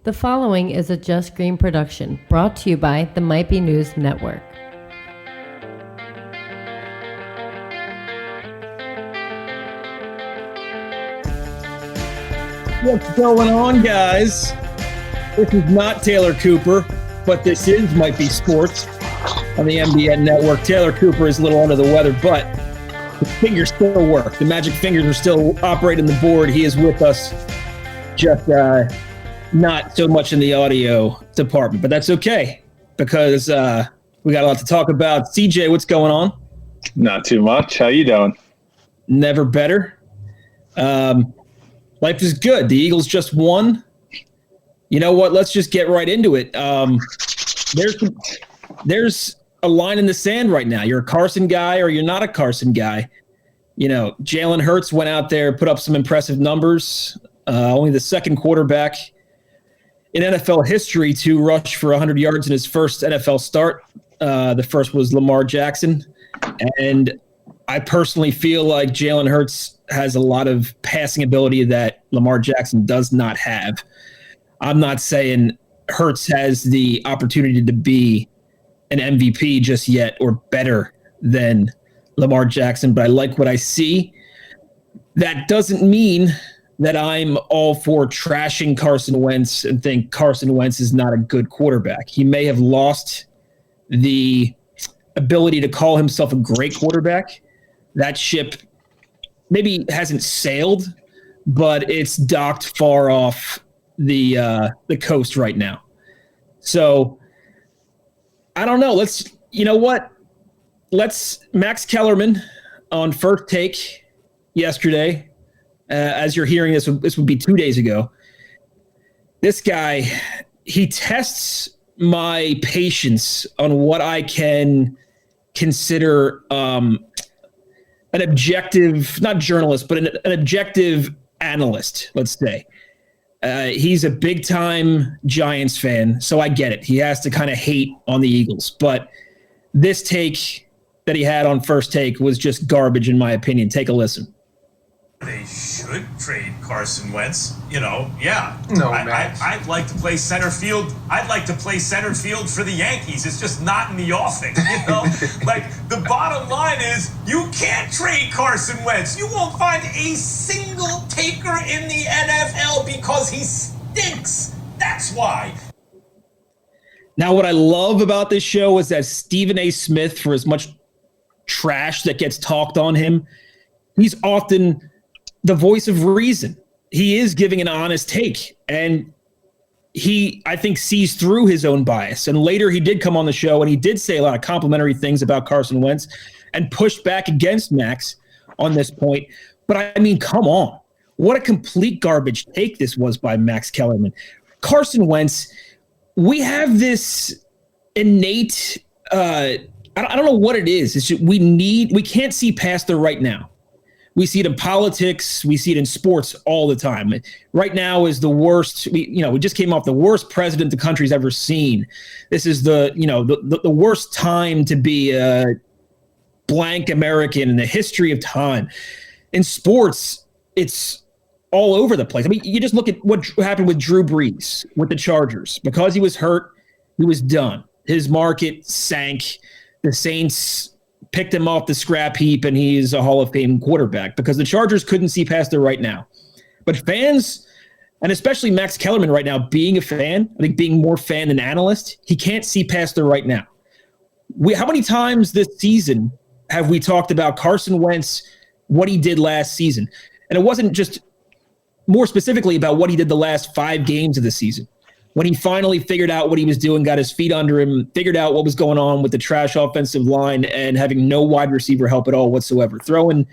The following is a Just Green production brought to you by the Might Be News Network. What's going on, guys? This is not Taylor Cooper, but this is Might Be Sports on the MBN Network. Taylor Cooper is a little under the weather, but the fingers still work. The magic fingers are still operating the board. He is with us, just not so much in the audio department, but that's okay because we got a lot to talk about. CJ, what's going on? Not too much. How you doing? Never better. Life is good. The Eagles just won. You know what? Let's just get right into it. There's a line in the sand right now. You're a Carson guy or you're not a Carson guy. You know, Jalen Hurts went out there, put up some impressive numbers. Only the second quarterback in NFL history to rush for 100 yards in his first NFL start. The first was Lamar Jackson. And I personally feel like Jalen Hurts has a lot of passing ability that Lamar Jackson does not have. I'm not saying Hurts has the opportunity to be an MVP just yet or better than Lamar Jackson, but I like what I see. That doesn't mean that I'm all for trashing Carson Wentz and think Carson Wentz is not a good quarterback. He may have lost the ability to call himself a great quarterback. That ship maybe hasn't sailed, but it's docked far off the coast right now. So I don't know. Max Kellerman on First Take yesterday. As you're hearing this would be 2 days ago. This guy, he tests my patience on what I can consider an objective, not journalist, but an objective analyst, let's say. He's a big-time Giants fan, so I get it. He has to kind of hate on the Eagles. But this take that he had on First Take was just garbage, in my opinion. Take a listen. They should trade Carson Wentz. Yeah. No, I'd like to play center field. I'd like to play center field for the Yankees. It's just not in the offing, Like, the bottom line is you can't trade Carson Wentz. You won't find a single taker in the NFL because he stinks. That's why. Now, what I love about this show is that Stephen A. Smith, for as much trash that gets talked on him, he's often the voice of reason. He is giving an honest take, and he, I think, sees through his own bias. And later he did come on the show and he did say a lot of complimentary things about Carson Wentz and pushed back against Max on this point. But I mean, come on. What a complete garbage take this was by Max Kellerman. Carson Wentz, we have this innate, I don't know what it is. It's just, we can't see past the right now. We see it in politics. We see it in sports all the time. Right now is the worst. We just came off the worst president the country's ever seen. This is the worst time to be a blank American in the history of time. In sports, it's all over the place. I mean, you just look at what happened with Drew Brees with the Chargers. Because he was hurt, he was done. His market sank. The Saints picked him off the scrap heap, and he's a Hall of Fame quarterback because the Chargers couldn't see past it right now. But fans, and especially Max Kellerman right now, being a fan, I think being more fan than analyst, he can't see past it right now. How many times this season have we talked about Carson Wentz, what he did last season? And it wasn't just more specifically about what he did the last 5 games of the season. When he finally figured out what he was doing, got his feet under him, figured out what was going on with the trash offensive line and having no wide receiver help at all whatsoever, throwing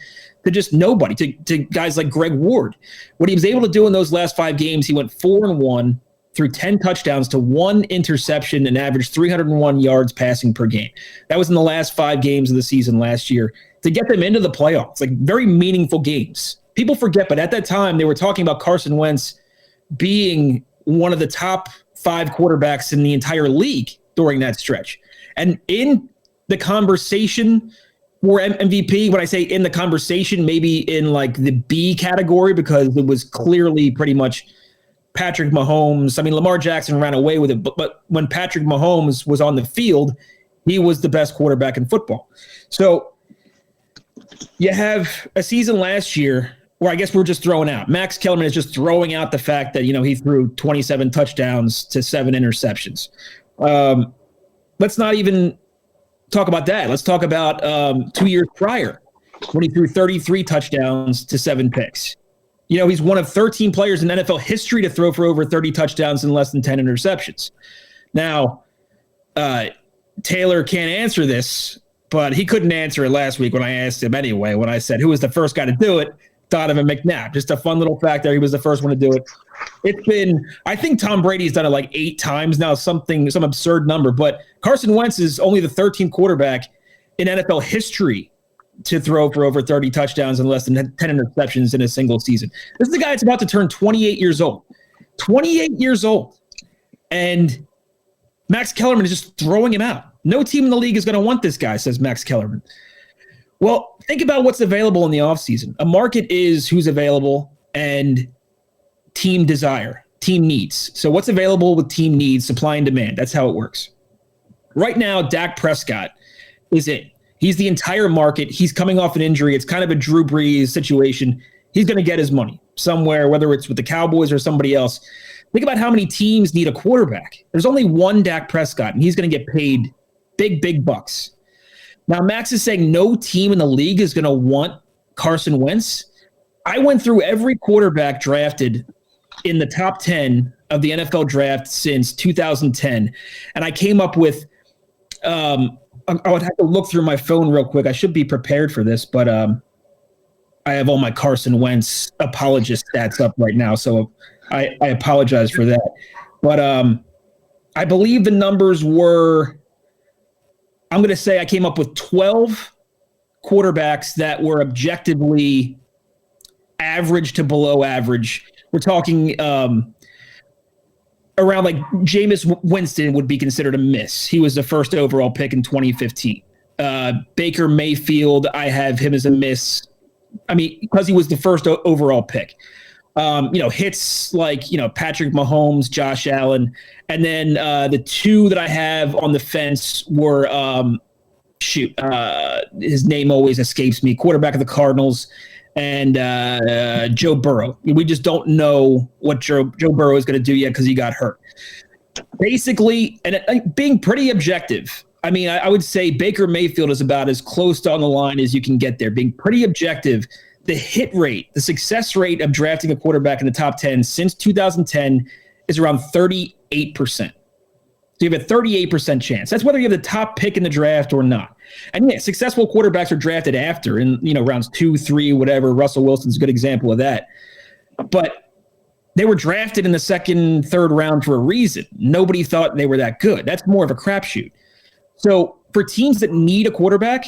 to just nobody, to guys like Greg Ward. What he was able to do in those last 5 games, he went 4-1 through 10 touchdowns to 1 interception and averaged 301 yards passing per game. That was in the last 5 games of the season last year to get them into the playoffs, like very meaningful games. People forget, but at that time they were talking about Carson Wentz being one of the top 5 quarterbacks in the entire league during that stretch. And in the conversation for MVP, when I say in the conversation, maybe in like the B category, because it was clearly pretty much Patrick Mahomes. I mean, Lamar Jackson ran away with it, but when Patrick Mahomes was on the field, he was the best quarterback in football. So you have a season last year where I guess we're just throwing out. Max Kellerman is just throwing out the fact that, he threw 27 touchdowns to 7 interceptions. Let's not even talk about that. Let's talk about 2 years prior when he threw 33 touchdowns to 7 picks. He's one of 13 players in NFL history to throw for over 30 touchdowns and less than 10 interceptions. Now, Taylor can't answer this, but he couldn't answer it last week when I asked him anyway, when I said, who was the first guy to do it? Donovan McNabb. Just a fun little fact there. He was the first one to do it. It's been, I think Tom Brady's done it like 8 times now, some absurd number, but Carson Wentz is only the 13th quarterback in NFL history to throw for over 30 touchdowns and less than 10 interceptions in a single season. This is the guy that's about to turn 28 years old. 28 years old. And Max Kellerman is just throwing him out. No team in the league is going to want this guy, says Max Kellerman. Well, think about what's available in the offseason. A market is who's available and team desire, team needs. So what's available with team needs, supply and demand. That's how it works. Right now, Dak Prescott is it. He's the entire market. He's coming off an injury. It's kind of a Drew Brees situation. He's going to get his money somewhere, whether it's with the Cowboys or somebody else. Think about how many teams need a quarterback. There's only one Dak Prescott, and he's going to get paid big, big bucks. Now, Max is saying no team in the league is going to want Carson Wentz. I went through every quarterback drafted in the top 10 of the NFL draft since 2010, and I came up with I would have to look through my phone real quick. I should be prepared for this, but I have all my Carson Wentz apologist stats up right now, so I apologize for that. But I believe the numbers were, I'm going to say I came up with 12 quarterbacks that were objectively average to below average. We're talking around like Jameis Winston would be considered a miss. He was the first overall pick in 2015. Baker Mayfield, I have him as a miss. I mean, because he was the first overall pick. Hits like, Patrick Mahomes, Josh Allen. And then the two that I have on the fence were, his name always escapes me, quarterback of the Cardinals and Joe Burrow. We just don't know what Joe Burrow is going to do yet because he got hurt. Basically, and being pretty objective, I mean, I would say Baker Mayfield is about as close to on the line as you can get there. Being pretty objective, the hit rate, the success rate of drafting a quarterback in the top 10 since 2010 is around 38%. So you have a 38% chance. That's whether you have the top pick in the draft or not. And yeah, successful quarterbacks are drafted after in, rounds 2, 3, whatever. Russell Wilson's a good example of that. But they were drafted in the second, third round for a reason. Nobody thought they were that good. That's more of a crapshoot. So for teams that need a quarterback,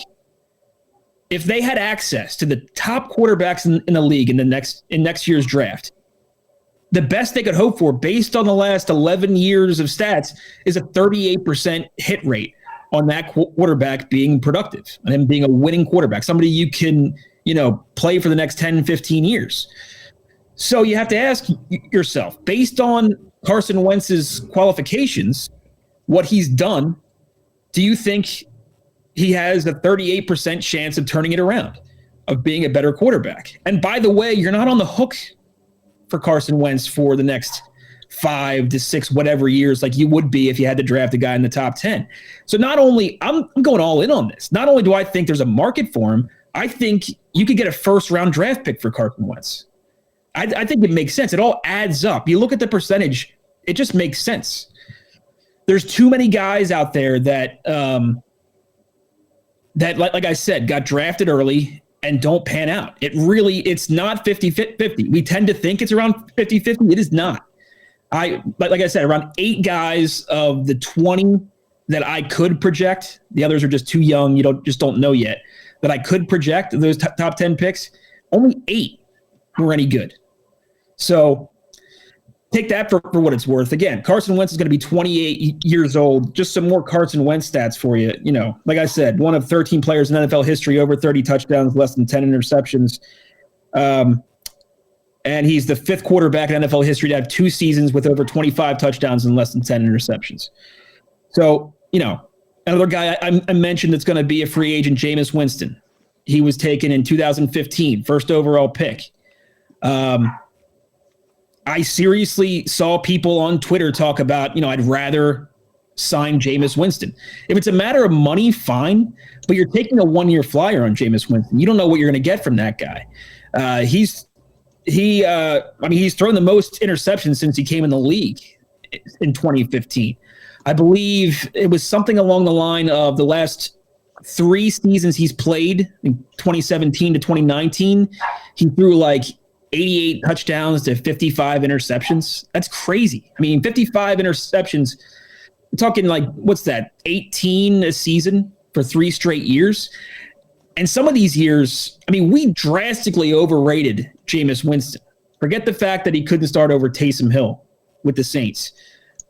if they had access to the top quarterbacks in the league in next year's draft, the best they could hope for based on the last 11 years of stats is a 38% hit rate on that quarterback being productive and him being a winning quarterback, somebody you can, play for the next 10, 15 years. So you have to ask yourself, based on Carson Wentz's qualifications, what he's done, do you think he has a 38% chance of turning it around, of being a better quarterback? And by the way, you're not on the hook for Carson Wentz for the next 5 to 6, whatever years, like you would be if you had to draft a guy in the top 10. So not only, I'm going all in on this. Not only do I think there's a market for him, I think you could get a first-round draft pick for Carson Wentz. I think it makes sense. It all adds up. You look at the percentage, it just makes sense. There's too many guys out there that like I said, got drafted early and don't pan out. It's not 50-50. We tend to think it's around 50-50. It is not. Like I said, around 8 guys of the 20 that I could project, the others are just too young, you don't know yet, that I could project those top 10 picks, only 8 were any good. So take that for what it's worth. Again, Carson Wentz is going to be 28 years old. Just some more Carson Wentz stats for you. Like I said, one of 13 players in NFL history, over 30 touchdowns, less than 10 interceptions. And he's the 5th quarterback in NFL history to have 2 seasons with over 25 touchdowns and less than 10 interceptions. So, another guy I mentioned that's going to be a free agent, Jameis Winston. He was taken in 2015, first overall pick. I seriously saw people on Twitter talk about, I'd rather sign Jameis Winston. If it's a matter of money, fine, but you're taking a 1-year flyer on Jameis Winston. You don't know what you're going to get from that guy. He's thrown the most interceptions since he came in the league in 2015. I believe it was something along the line of the last 3 seasons he's played, in 2017 to 2019, he threw like 88 touchdowns to 55 interceptions. That's crazy. 55 interceptions. We're talking like, what's that, 18 a season for 3 straight years? And some of these years, we drastically overrated Jameis Winston. Forget the fact that he couldn't start over Taysom Hill with the Saints.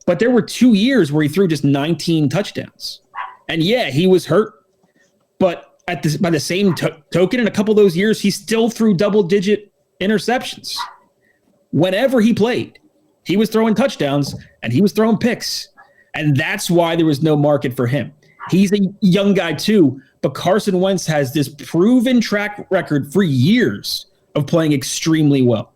But there were 2 years where he threw just 19 touchdowns. And yeah, he was hurt. But by the same token, in a couple of those years, he still threw double-digit interceptions. Whenever he played, he was throwing touchdowns and he was throwing picks. And that's why there was no market for him. He's a young guy too, but Carson Wentz has this proven track record for years of playing extremely well.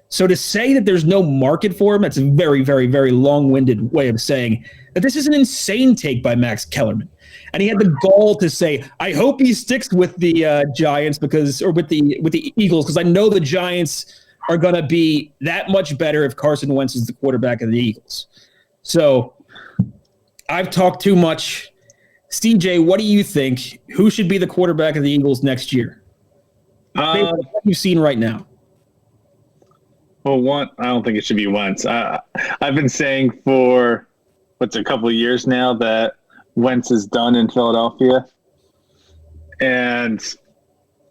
So to say that there's no market for him, that's a very, very, very long-winded way of saying that this is an insane take by Max Kellerman. And he had the gall to say, I hope he sticks with the Giants with the Eagles, because I know the Giants are going to be that much better if Carson Wentz is the quarterback of the Eagles. So I've talked too much. CJ, what do you think? Who should be the quarterback of the Eagles next year? What you've seen right now. Well, I don't think it should be Wentz. I've been saying for a couple of years now that Wentz is done in Philadelphia. And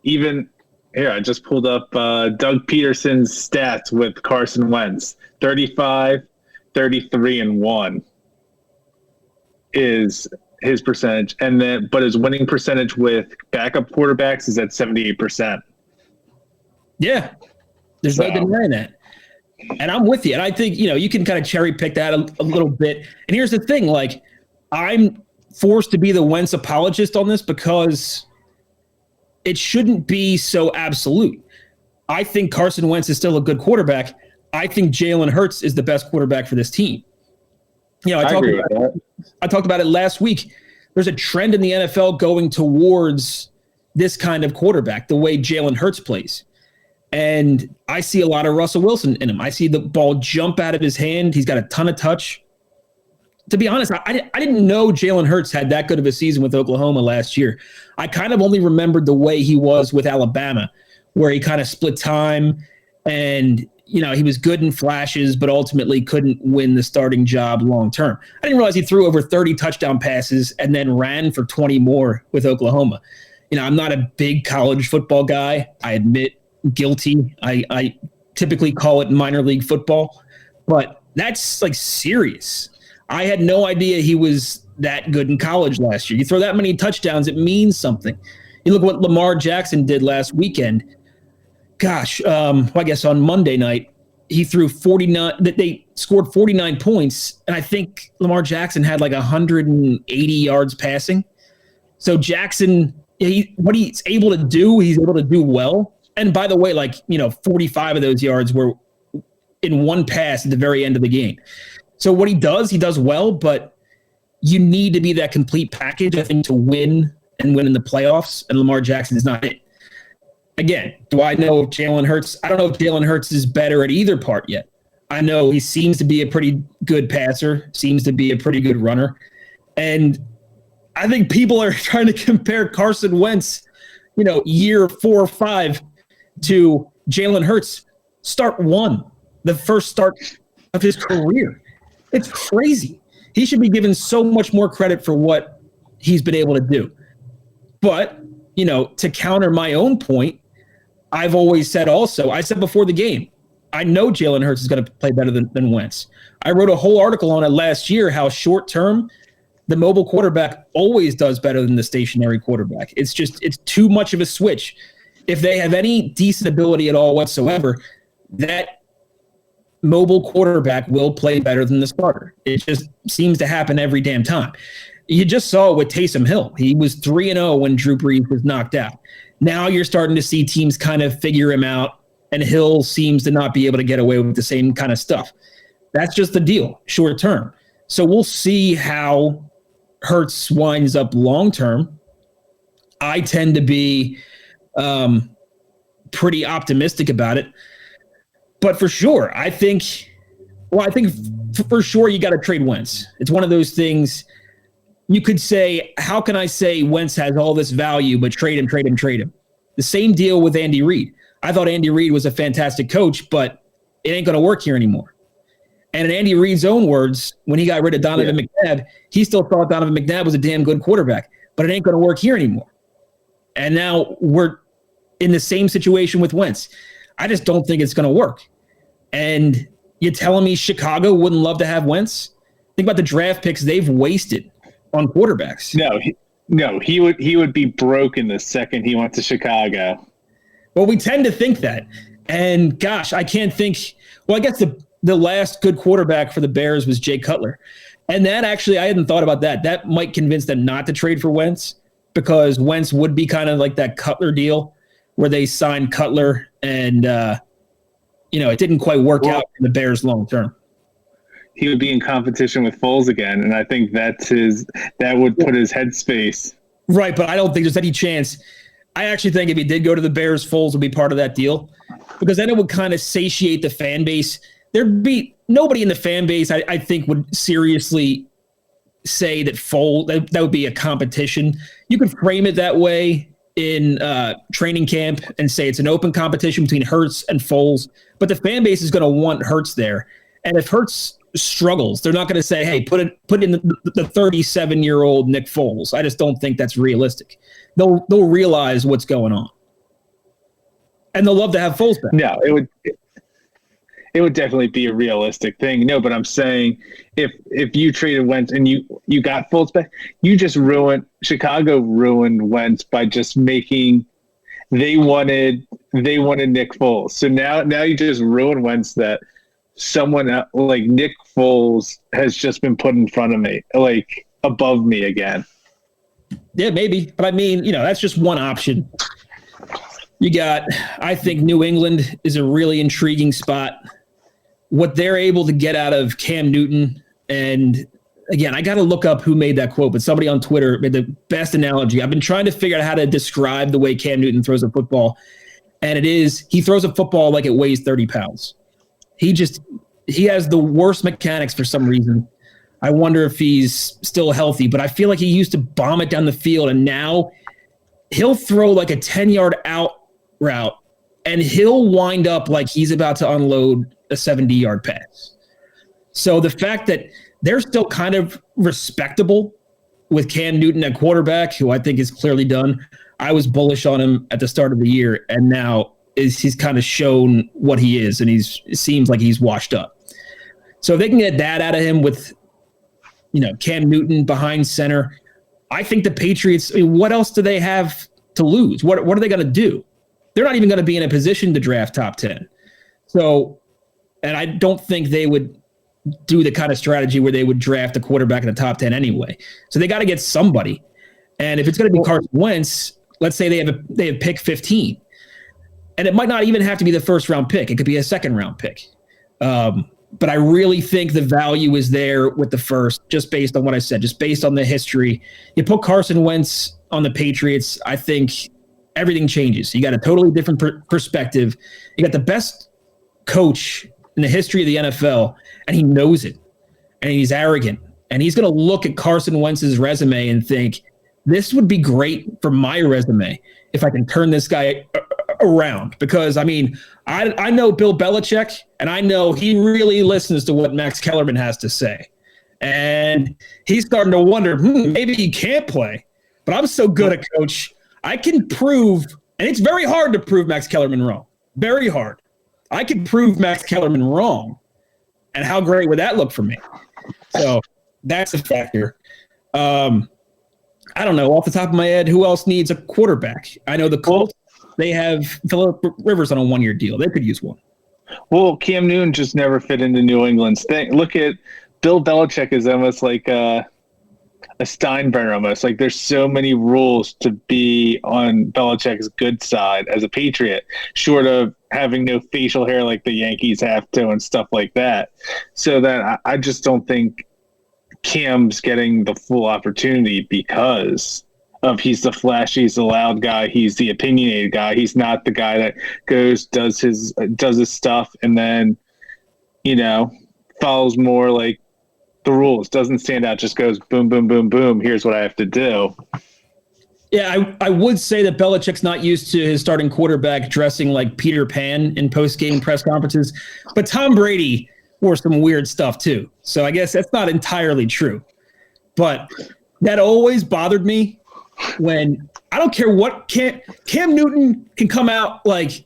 even here, I just pulled up Doug Peterson's stats with Carson Wentz. 35, 33, and 1 is his percentage. But his winning percentage with backup quarterbacks is at 78%. Yeah. There's no denying that. And I'm with you. And I think, you can kind of cherry pick that a little bit. And here's the thing, I'm forced to be the Wentz apologist on this because it shouldn't be so absolute. I think Carson Wentz is still a good quarterback. I think Jalen Hurts is the best quarterback for this team. I talked about it last week. There's a trend in the NFL going towards this kind of quarterback, the way Jalen Hurts plays. And I see a lot of Russell Wilson in him. I see the ball jump out of his hand. He's got a ton of touch. To be honest, I didn't know Jalen Hurts had that good of a season with Oklahoma last year. I kind of only remembered the way he was with Alabama, where he kind of split time and, he was good in flashes, but ultimately couldn't win the starting job long term. I didn't realize he threw over 30 touchdown passes and then ran for 20 more with Oklahoma. I'm not a big college football guy. I admit, guilty. I typically call it minor league football, but that's serious. I had no idea he was that good in college last year. You throw that many touchdowns, it means something. You look what Lamar Jackson did last weekend. Gosh, I guess on Monday night, he threw 49, they scored 49 points. And I think Lamar Jackson had 180 yards passing. So Jackson, what he's able to do, he's able to do well. And by the way, 45 of those yards were in one pass at the very end of the game. So what he does well, but you need to be that complete package, I think, to win and win in the playoffs. And Lamar Jackson is not it. Again, do I know if Jalen Hurts? I don't know if Jalen Hurts is better at either part yet. I know he seems to be a pretty good passer, seems to be a pretty good runner. And I think people are trying to compare Carson Wentz, year 4 or 5 to Jalen Hurts, start 1, the first start of his career. It's crazy. He should be given so much more credit for what he's been able to do. But, to counter my own point, I've always said also, I said before the game, I know Jalen Hurts is going to play better than Wentz. I wrote a whole article on it last year, how short term the mobile quarterback always does better than the stationary quarterback. It's too much of a switch. If they have any decent ability at all whatsoever, that mobile quarterback will play better than the starter. It just seems to happen every damn time. You just saw it with Taysom Hill. He was 3-0 when Drew Brees was knocked out. Now you're starting to see teams kind of figure him out, and Hill seems to not be able to get away with the same kind of stuff. That's just the deal, short term. So we'll see how Hurts winds up long term. I tend to be pretty optimistic about it. But for sure, I think for sure you got to trade Wentz. It's one of those things you could say, how can I say Wentz has all this value, but trade him? The same deal with Andy Reid. I thought Andy Reid was a fantastic coach, but it ain't going to work here anymore. And in Andy Reid's own words, when he got rid of Donovan McNabb, he still thought Donovan McNabb was a damn good quarterback, but it ain't going to work here anymore. And now we're in the same situation with Wentz. I just don't think it's going to work. And you're telling me Chicago wouldn't love to have Wentz? Think about the draft picks they've wasted on quarterbacks. No, he would be broken the second he went to Chicago. Well, we tend to think that. And gosh, I can't think. Well, I guess the last good quarterback for the Bears was Jay Cutler. And that actually, I hadn't thought about that. That might convince them not to trade for Wentz, because Wentz would be kind of like that Cutler deal where they signed Cutler and, it didn't quite work out for the Bears long term. He would be in competition with Foles again, and I think that would put his headspace. Right, but I don't think there's any chance. I actually think if he did go to the Bears, Foles would be part of that deal, because then it would kind of satiate the fan base. There'd be nobody in the fan base, I think, would seriously say that Foles, that would be a competition. You could frame it that way in training camp and say it's an open competition between Hurts and Foles, but the fan base is going to want Hurts there. And if Hurts struggles, they're not going to say, hey, put in the 37-year-old Nick Foles. I just don't think that's realistic. They'll realize what's going on, and they'll love to have Foles back. No, it would definitely be a realistic thing. No, but I'm saying if you traded Wentz and you got Foles back, Chicago ruined Wentz by just making they wanted Nick Foles. So now you just ruined Wentz that someone like Nick Foles has just been put in front of me, like above me again. Yeah, maybe. But I mean, that's just one option. I think New England is a really intriguing spot. What they're able to get out of Cam Newton. And again, I got to look up who made that quote, but somebody on Twitter made the best analogy. I've been trying to figure out how to describe the way Cam Newton throws a football. And he throws a football like it weighs 30 pounds. He has the worst mechanics for some reason. I wonder if he's still healthy, but I feel like he used to bomb it down the field, and now he'll throw like a 10-yard out route, and he'll wind up like he's about to unload a 70-yard pass. So the fact that they're still kind of respectable with Cam Newton at quarterback, who I think is clearly done. I was bullish on him at the start of the year, and now he's kind of shown what he is, and it seems like he's washed up. So if they can get that out of him with, Cam Newton behind center, I think the Patriots, what else do they have to lose? What are they going to do? They're not even going to be in a position to draft top 10. So, and I don't think they would do the kind of strategy where they would draft a quarterback in the top 10 anyway. So they got to get somebody. And if it's going to be Carson Wentz, let's say they have pick 15. And it might not even have to be the first round pick. It could be a second round pick. But I really think the value is there with the first, just based on what I said, just based on the history. You put Carson Wentz on the Patriots, I think everything changes. You got a totally different perspective. You got the best coach in the history of the NFL, and he knows it. And he's arrogant. And he's going to look at Carson Wentz's resume and think, this would be great for my resume if I can turn this guy around. Because, I know Bill Belichick, and I know he really listens to what Max Kellerman has to say. And he's starting to wonder, maybe he can't play. But I'm so good at coach, I can prove, and it's very hard to prove Max Kellerman wrong. Very hard. I can prove Max Kellerman wrong. And how great would that look for me? So that's a factor. I don't know, off the top of my head, who else needs a quarterback? I know the Colts, they have Phillip Rivers on a one-year deal. They could use one. Well, Cam Newton just never fit into New England's thing. Look at Bill Belichick is almost like a Steinbrenner almost. Like there's so many rules to be on Belichick's good side as a Patriot, short of having no facial hair like the Yankees have to and stuff like that. So that I just don't think Cam's getting the full opportunity because of he's the flashy, he's the loud guy, he's the opinionated guy. He's not the guy that goes, does his stuff and then, follows more like the rules, doesn't stand out, just goes boom, boom, boom, boom. Here's what I have to do. Yeah, I would say that Belichick's not used to his starting quarterback dressing like Peter Pan in post-game press conferences, but Tom Brady wore some weird stuff too. So I guess that's not entirely true. But that always bothered me when I don't care what Cam Newton can come out like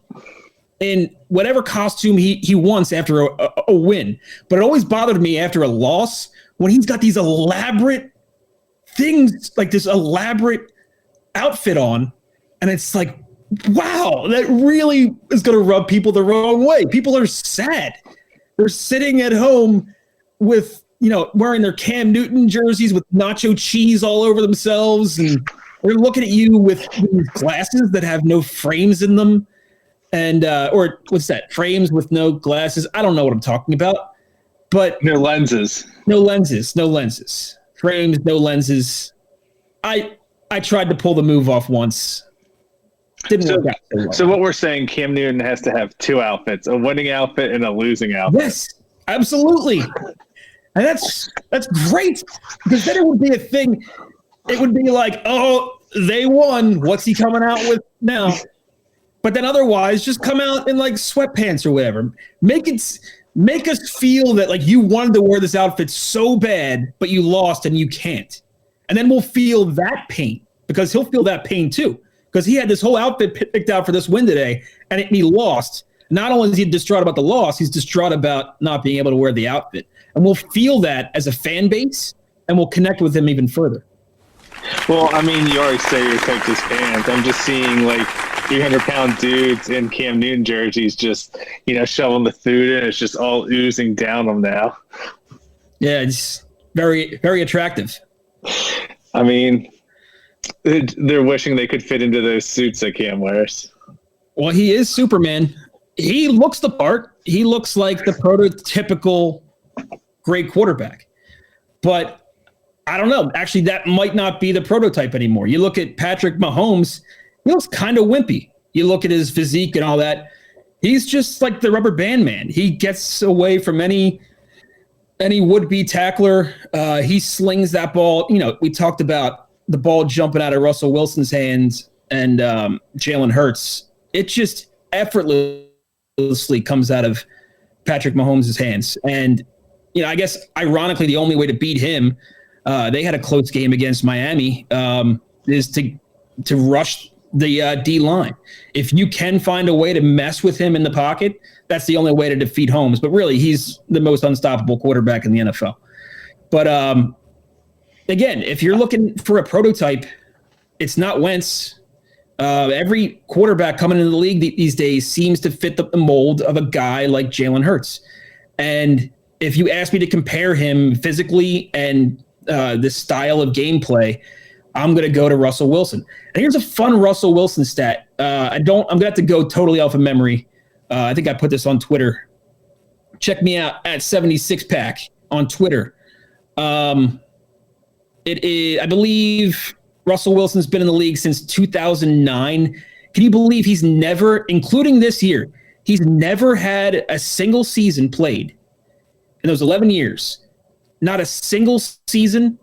in whatever costume he wants after a win. But it always bothered me after a loss when he's got these elaborate things, like this elaborate outfit on. And it's like, wow, that really is going to rub people the wrong way. People are sad. They're sitting at home with, wearing their Cam Newton jerseys with nacho cheese all over themselves. And they're looking at you with these glasses that have no frames in them. And, or what's that? Frames with no glasses. I don't know what I'm talking about, but No lenses. Frames, no lenses. I tried to pull the move off once. Didn't work out so well. So what we're saying, Cam Newton has to have two outfits, a winning outfit and a losing outfit. Yes, absolutely. And that's great, because then it would be a thing. It would be like, oh, they won. What's he coming out with now? But then otherwise, just come out in like sweatpants or whatever. Make us feel that like you wanted to wear this outfit so bad, but you lost and you can't. And then we'll feel that pain, because he'll feel that pain too. Because he had this whole outfit picked out for this win today, and he lost. Not only is he distraught about the loss, he's distraught about not being able to wear the outfit. And we'll feel that as a fan base, and we'll connect with him even further. Well, I mean, you already stereotyped his fans. I'm just seeing like 300-pound dudes in Cam Newton jerseys just, shoveling the food, and it's just all oozing down them now. Yeah, it's very, very attractive. I mean, they're wishing they could fit into those suits that Cam wears. Well, he is Superman. He looks the part. He looks like the prototypical great quarterback. But I don't know. Actually, that might not be the prototype anymore. You look at Patrick Mahomes, he looks kind of wimpy. You look at his physique and all that. He's just like the rubber band man. He gets away from any would-be tackler. He slings that ball. We talked about the ball jumping out of Russell Wilson's hands and Jalen Hurts. It just effortlessly comes out of Patrick Mahomes' hands. And, I guess, ironically, the only way to beat him, they had a close game against Miami, is to rush the D-line. If you can find a way to mess with him in the pocket, that's the only way to defeat Holmes. But really, he's the most unstoppable quarterback in the NFL. But again, if you're looking for a prototype, it's not Wentz. Every quarterback coming into the league these days seems to fit the mold of a guy like Jalen Hurts. And if you ask me to compare him physically and the style of gameplay, I'm going to go to Russell Wilson. And here's a fun Russell Wilson stat. I'm going to have to go totally off of memory. I think I put this on Twitter. Check me out at 76pack on Twitter. It is, I believe Russell Wilson's been in the league since 2009. Can you believe he's never, including this year, he's never had a single season played in those 11 years. Not a single season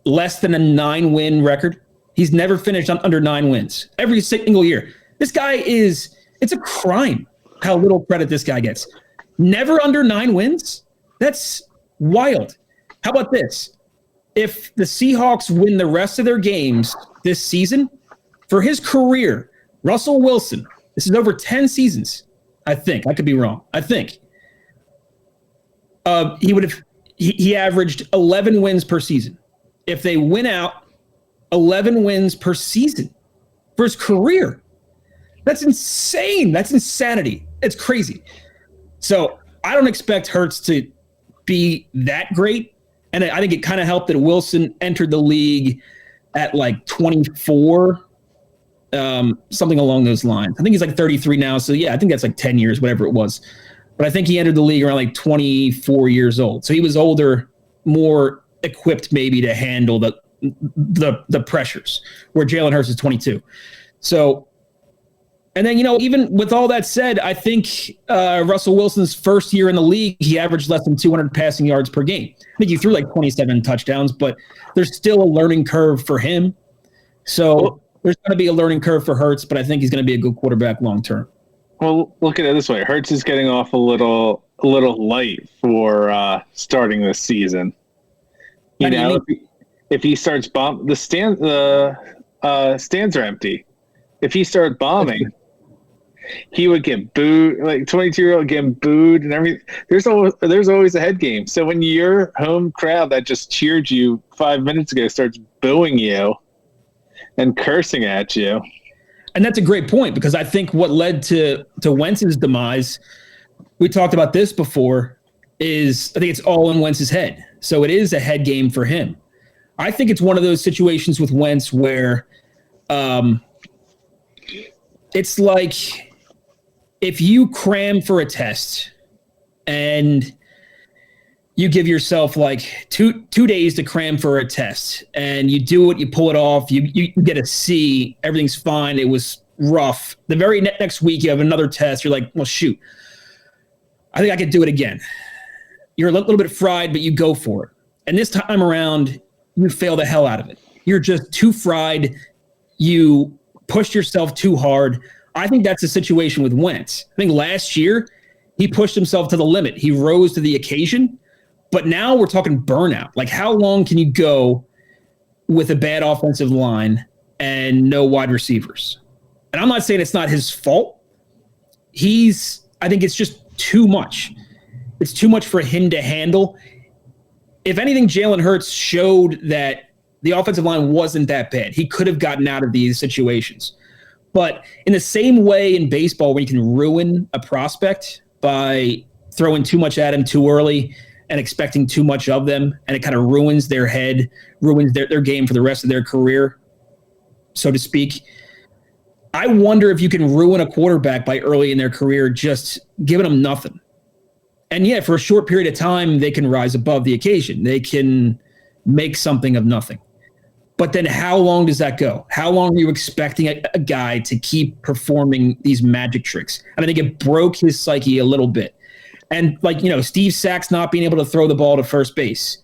less than a 9-win record. He's never finished under 9 wins every single year. This guy it's a crime how little credit this guy gets. Never under 9 wins? That's wild. How about this? If the Seahawks win the rest of their games this season, for his career, Russell Wilson, this is over 10 seasons, I think. I could be wrong. I think. He averaged 11 wins per season. If they win out, 11 wins per season for his career. That's insane. That's insanity. It's crazy. So I don't expect Hurts to be that great. And I think it kind of helped that Wilson entered the league at like 24, something along those lines. I think he's like 33 now. So yeah, I think that's like 10 years, whatever it was. But I think he entered the league around like 24 years old. So he was older, more equipped maybe to handle the pressures, where Jalen Hurts is 22. So, and then, even with all that said, I think Russell Wilson's first year in the league, he averaged less than 200 passing yards per game. I think he threw like 27 touchdowns, but there's still a learning curve for him. So there's going to be a learning curve for Hurts, but I think he's going to be a good quarterback long term. Well, look at it this way: Hurts is getting off a little light for starting this season. If he starts the stands are empty. If he starts bombing, he would get booed. Like 22-year-old getting booed and everything. There's always a head game. So when your home crowd that just cheered you 5 minutes ago starts booing you and cursing at you. And that's a great point, because I think what led to Wentz's demise, we talked about this before, is I think it's all in Wentz's head. So it is a head game for him. I think it's one of those situations with Wentz where it's like if you cram for a test and you give yourself like two days to cram for a test, and you do it, you pull it off, you get a C, everything's fine, it was rough. The very next week you have another test, you're like, well, shoot, I think I could do it again. You're a little bit fried, but you go for it. And this time around, you fail the hell out of it. You're just too fried. You pushed yourself too hard. I think that's the situation with Wentz. I think last year he pushed himself to the limit. He rose to the occasion. But now we're talking burnout. Like, how long can you go with a bad offensive line and no wide receivers? And I'm not saying it's not his fault. I think it's just too much. It's too much for him to handle. If anything, Jalen Hurts showed that the offensive line wasn't that bad. He could have gotten out of these situations. But in the same way in baseball, where you can ruin a prospect by throwing too much at him too early and expecting too much of them, and it kind of ruins their head, ruins their game for the rest of their career, so to speak. I wonder if you can ruin a quarterback by early in their career just giving them nothing. And yeah, for a short period of time, they can rise above the occasion. They can make something of nothing. But then how long does that go? How long are you expecting a guy to keep performing these magic tricks? And I think it broke his psyche a little bit. And Steve Sax not being able to throw the ball to first base,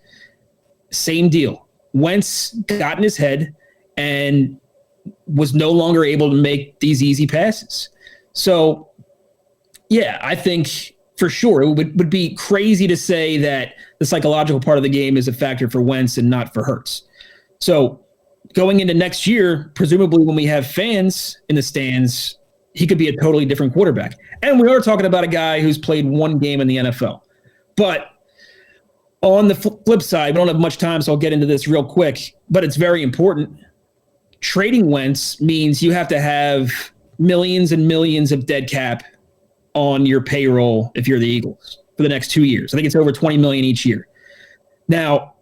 same deal. Wentz got in his head and was no longer able to make these easy passes. So, yeah, I think for sure it would be crazy to say that the psychological part of the game is a factor for Wentz and not for Hurts. So going into next year, presumably when we have fans in the stands, he could be a totally different quarterback. And we are talking about a guy who's played one game in the NFL. But on the flip side, we don't have much time, so I'll get into this real quick, but it's very important. Trading Wentz means you have to have millions and millions of dead cap on your payroll if you're the Eagles for the next 2 years. I think it's over $20 million each year. Now,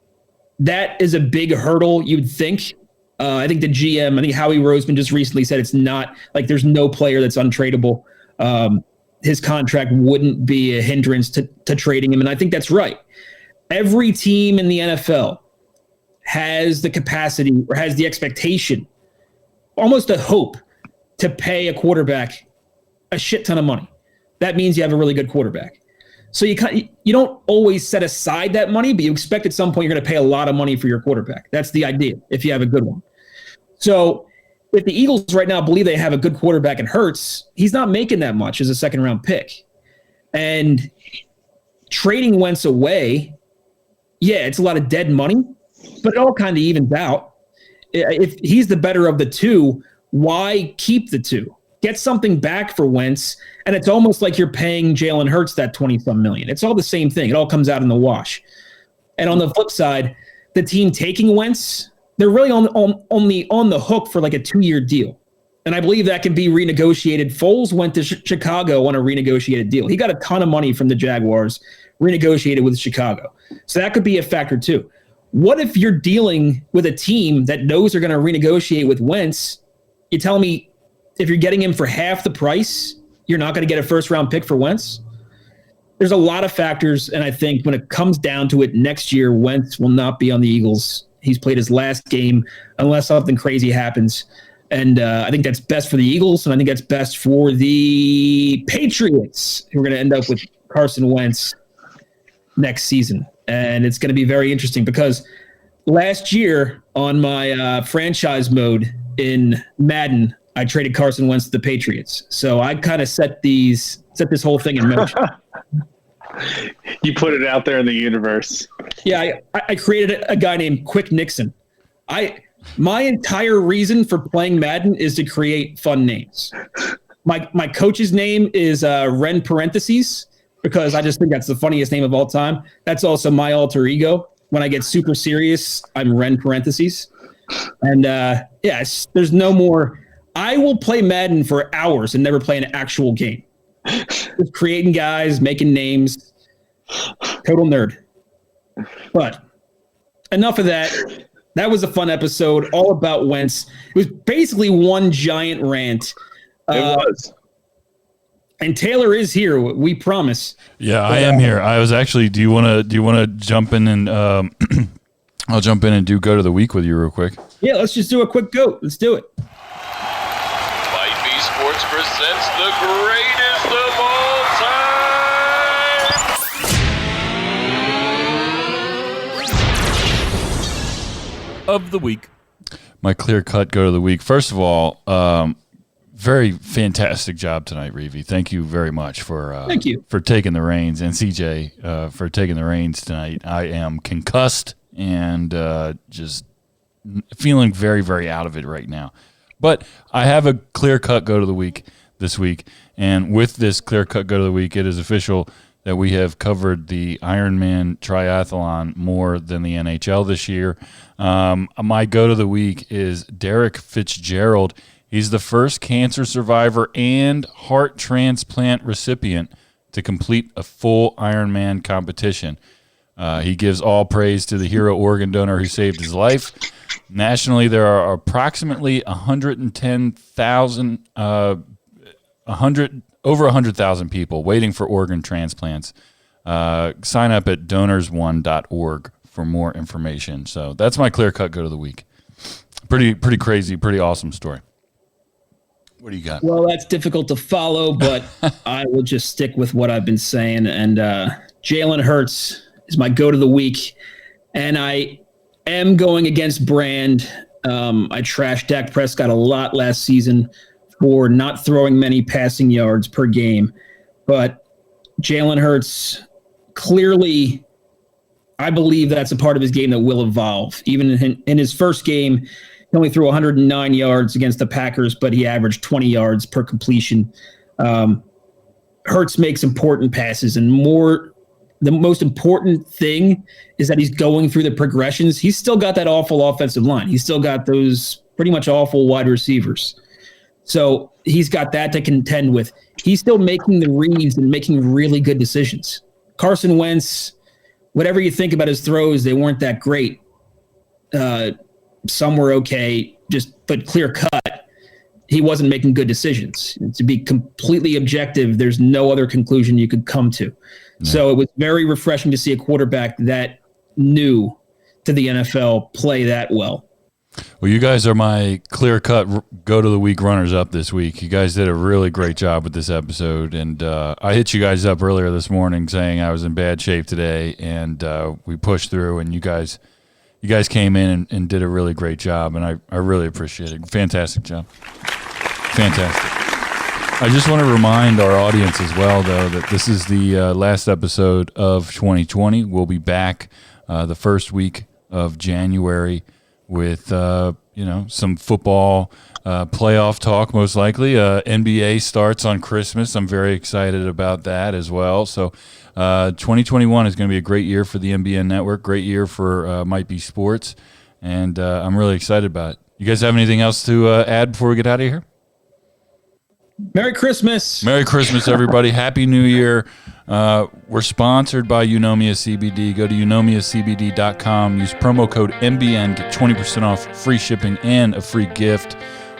that is a big hurdle, you'd think. I think the GM, I think Howie Roseman just recently said it's not like there's no player that's untradeable. His contract wouldn't be a hindrance to trading him, and I think that's right. Every team in the NFL has the capacity or has the expectation, almost a hope, to pay a quarterback a shit ton of money. That means you have a really good quarterback. So you don't always set aside that money, but you expect at some point you're going to pay a lot of money for your quarterback. That's the idea, if you have a good one. So if the Eagles right now believe they have a good quarterback in Hurts, he's not making that much as a second-round pick. And trading Wentz away, yeah, it's a lot of dead money, but it all kind of evens out. If he's the better of the two, why keep the two? Get something back for Wentz, and it's almost like you're paying Jalen Hurts that 20-some million. It's all the same thing. It all comes out in the wash. And on the flip side, the team taking Wentz, they're really only on the hook for like a 2-year deal. And I believe that can be renegotiated. Foles went to Chicago on a renegotiated deal. He got a ton of money from the Jaguars, renegotiated with Chicago. So that could be a factor too. What if you're dealing with a team that knows they're going to renegotiate with Wentz? You tell me if you're getting him for half the price, you're not going to get a first-round pick for Wentz? There's a lot of factors, and I think when it comes down to it, next year, Wentz will not be on the Eagles. He's played his last game unless something crazy happens. And I think that's best for the Eagles, and I think that's best for the Patriots, who are going to end up with Carson Wentz next season. And it's going to be very interesting because last year on my franchise mode in Madden, I traded Carson Wentz to the Patriots. So I kind of set this whole thing in motion. You put it out there in the universe. Yeah, I created a guy named Quick Nixon. My entire reason for playing Madden is to create fun names. My coach's name is Ren Parentheses because I just think that's the funniest name of all time. That's also my alter ego. When I get super serious, I'm Ren Parentheses. And there's no more. I will play Madden for hours and never play an actual game. Just creating guys, making names. Total nerd. But enough of that. That was a fun episode, all about Wentz. It was basically one giant rant. It was. And Taylor is here. We promise. Yeah, I am here. I was actually. Do you want to jump in and I'll jump in and do go to the week with you real quick. Yeah, let's just do a quick goat. Let's do it. Might Be Sports presents the greatest of all time. Of the week. My clear-cut go to the week. First of all, very fantastic job tonight, Reavy. Thank you very much for Thank you. for taking the reins, and CJ for taking the reins tonight. I am concussed and just feeling very, very out of it right now. But I have a clear-cut go to the week this week, and with this clear-cut go to the week, it is official that we have covered the Ironman triathlon more than the NHL this year. My go to the week is Derek Fitzgerald. He's the first cancer survivor and heart transplant recipient to complete a full Ironman competition. He gives all praise to the hero organ donor who saved his life. Nationally, there are approximately 110,000, over 100,000 people waiting for organ transplants. Sign up at donorsone.org for more information. So that's my clear-cut go to the week. Pretty crazy, pretty awesome story. What do you got? Well, that's difficult to follow, but I will just stick with what I've been saying. And Jalen Hurts is my go to the week. And I am going against brand. I trashed Dak Prescott a lot last season for not throwing many passing yards per game. But Jalen Hurts, clearly, I believe that's a part of his game that will evolve. Even in his first game, he only threw 109 yards against the Packers, but he averaged 20 yards per completion. Hurts makes important passes, and the most important thing is that he's going through the progressions. He's still got that awful offensive line. He's still got those pretty much awful wide receivers. So he's got that to contend with. He's still making the reads and making really good decisions. Carson Wentz, whatever you think about his throws, they weren't that great. Some were okay, but clear cut. He wasn't making good decisions. And to be completely objective, there's no other conclusion you could come to. No. So it was very refreshing to see a quarterback that new to the NFL play that well. Well, you guys are my clear-cut go-to-the-week runners-up this week. You guys did a really great job with this episode, and I hit you guys up earlier this morning saying I was in bad shape today, and we pushed through, and you guys came in and did a really great job, and I really appreciate it. Fantastic job. Fantastic. I just want to remind our audience as well, though, that this is the last episode of 2020. We'll be back the first week of January with some football playoff talk, most likely. NBA starts on Christmas. I'm very excited about that as well. So 2021 is going to be a great year for the NBN Network, great year for Might Be Sports, and I'm really excited about it. You guys have anything else to add before we get out of here? Merry Christmas. Merry Christmas, everybody. Happy New Year. We're sponsored by Eunomia CBD. Go to eunomiacbd.com. Use promo code MBN. Get 20% off, free shipping, and a free gift.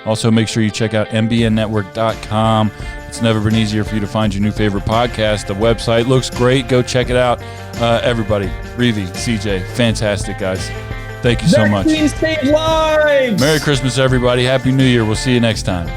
Also, make sure you check out mbnnetwork.com. It's never been easier for you to find your new favorite podcast. The website looks great. Go check it out. Everybody, Reavy, CJ, fantastic, guys. Thank you so much. Vaccines save lives. Merry Christmas, everybody. Happy New Year. We'll see you next time.